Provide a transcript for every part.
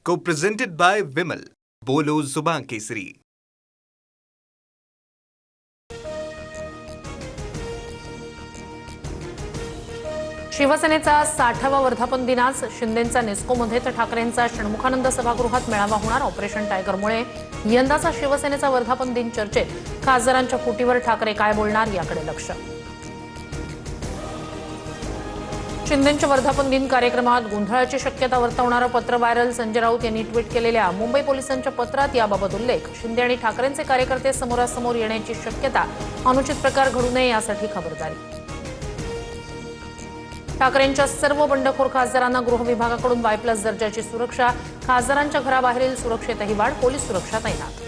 Co-presented by Vimal. बोलो जुबान केसरी. शिवसेनेचा 60वा वर्धापन दिनास शिंदेंचा नेस्कोमध्ये तर ठाकरेंचा षण्मुखानंद सभागृहात मेळावा होणार. ऑपरेशन टायगरमुळे यंदाचा शिवसेनेचा वर्धापन दिन चर्चेत. खासदारांच्या फुटीवर ठाकरे काय बोलणार याकडे लक्ष. शिंदेंच्या वर्धापन दिन कार्यक्रमात गोंधळाची शक्यता वर्तवणारं पत्र व्हायरल. संजय राऊत यांनी ट्विट केलेल्या मुंबई पोलिसांच्या पत्रात याबाबत उल्लेख. शिंदे आणि ठाकरेंचे कार्यकर्ते समोरासमोर येण्याची शक्यता. अनुचित प्रकार घडू नये यासाठी खबरदारी. ठाकरेंच्या सर्व बंडखोर खासदारांना गृह विभागाकडून Y+ दर्जाची सुरक्षा. खासदारांच्या घराबाहेरील सुरक्षेतही वाढ. पोलीस सुरक्षा तैनात.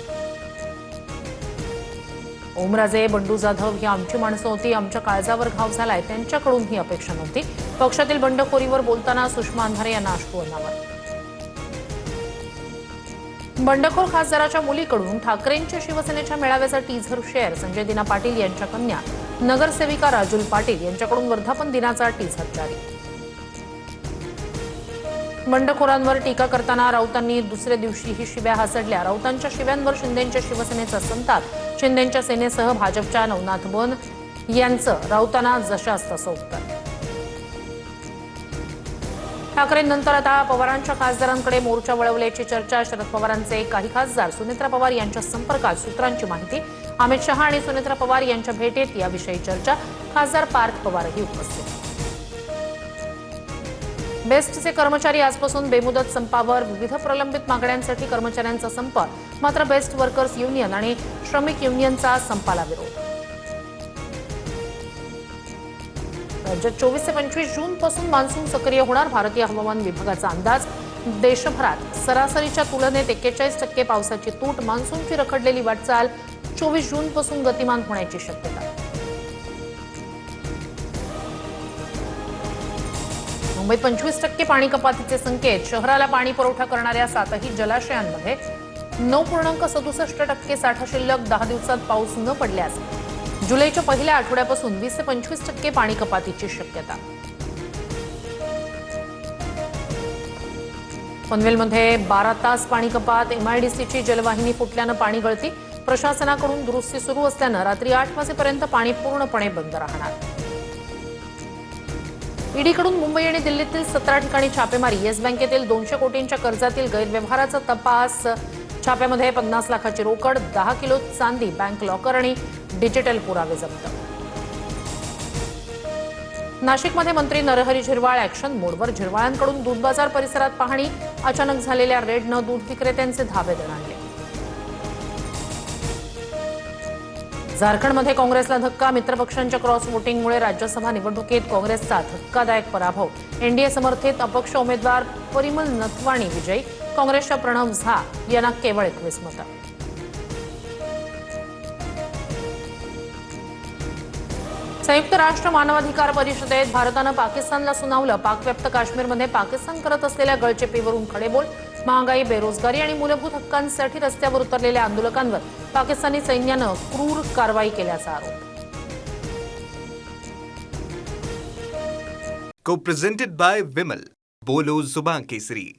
ओमराजे, बंडू जाधव ही आमची माणसं होती. आमच्या काळजावर घाव झालाय. त्यांच्याकडून ही अपेक्षा नव्हती. पक्षातील बंडखोरीवर बोलताना सुषमा अंधारे यांना अश्रू अनावर. बंडखोर खासदाराच्या मुलीकडून ठाकरेंच्या शिवसेनेच्या मेळाव्याचा टीझर शेअर. संजय दिना पाटील यांच्या कन्या नगरसेविका राजुल पाटील यांच्याकडून वर्धापन दिनाचा टीझर जारी. बंडखोरांवर टीका करताना राऊतांनी दुसऱ्या दिवशीही शिव्या हासडल्या. राऊतांच्या शिव्यांवर शिंदेंच्या शिवसेनेचा संताप. शिंदेंच्या सेनेसह भाजपच्या नवनाथ बन यांचं राऊतांना जशास तसं उत्तर. ठाकरेंनंतर आता पवारांच्या खासदारांकडे मोर्चा वळवल्याची चर्चा. शरद पवारांचे काही खासदार सुनेत्रा पवार यांच्या संपर्कात. सूत्रांची माहिती. अमित शहा आणि सुनेत्रा पवार यांच्या भेटीत याविषयी चर्चा. खासदार पार्थ पवारही उपस्थित. बेस्टचे कर्मचारी आजपासून बेमुदत संपावर. विविध प्रलंबित मागण्यांसाठी कर्मचाऱ्यांचा संप. मात्र बेस्ट वर्कर्स युनियन आणि श्रमिक युनियनचा संपाला विरोध. राज्यात 24 ते 25 जून पासून मान्सून सक्रिय होणार. भारतीय हवामान विभागाचा अंदाज. देशभरात सरासरीच्या तुलनेत 41% पावसाची तूट. मान्सूनची रखडलेली वाटचाल 24 जून पासून गतिमान होण्याची शक्यता. मुंबईत 25% पाणी कपातीचे संकेत. शहराला पाणी पुरवठा करणाऱ्या 7ही जलाशयांमध्ये 9.67% साठा शिल्लक. 10 दिवसात पाऊस न पडल्यास जुलैच्या पहिल्या आठवड्यापासून 20 ते 25% पाणी कपातीची शक्यता. पनवेलमध्ये 12 तास पाणी कपात. MIDCची जलवाहिनी फुटल्यानं पाणी गळती. प्रशासनाकडून दुरुस्ती सुरू असल्यानं रात्री 8 वाजेपर्यंत पाणी पूर्णपणे बंद राहणार. ईडीकडून मुंबई आणि दिल्लीतील 17 ठिकाणी छापेमारी. येस बँकेतील 200 कोटींच्या कर्जातील गैरव्यवहाराचा तपास. छाप्यामध्ये 50 लाखाची रोकड, 10 किलो चांदी, बँक लॉकर आणि डिजिटल पुरावे जप्त. नाशिकमध्ये मंत्री नरहरी झिरवाळ ऍक्शन मोडवर. झिरवाळांकडून दूध बाजार परिसरात पाहणी. अचानक झालेल्या रेडनं दूध विक्रेत्यांचे धाबे दणाणले. झारखंडमध्ये काँग्रेसला धक्का. मित्रपक्षांच्या क्रॉस वोटिंगमुळे राज्यसभा निवडणुकीत काँग्रेसचा धक्कादायक पराभव. एनडीए समर्थित अपक्ष उमेदवार परिमल नथवाणी विजयी. काँग्रेसच्या प्रणव झा यांना केवळ 21 मतं. संयुक्त राष्ट्र मानवाधिकार परिषदेत भारतानं पाकिस्तानला सुनावलं. पाकव्याप्त काश्मीरमध्ये पाकिस्तान करत असलेल्या गळचेपीवरून खडेबोल. महागाई, बेरोजगारी आणि मूलभूत हक्कांसाठी रस्त्यावर उतरलेल्या आंदोलकांवर पाकिस्तानी सैन्यानं क्रूर कारवाई केल्याचा आरोप. Co-presented by Vimal. बोलो जुबान केसरी.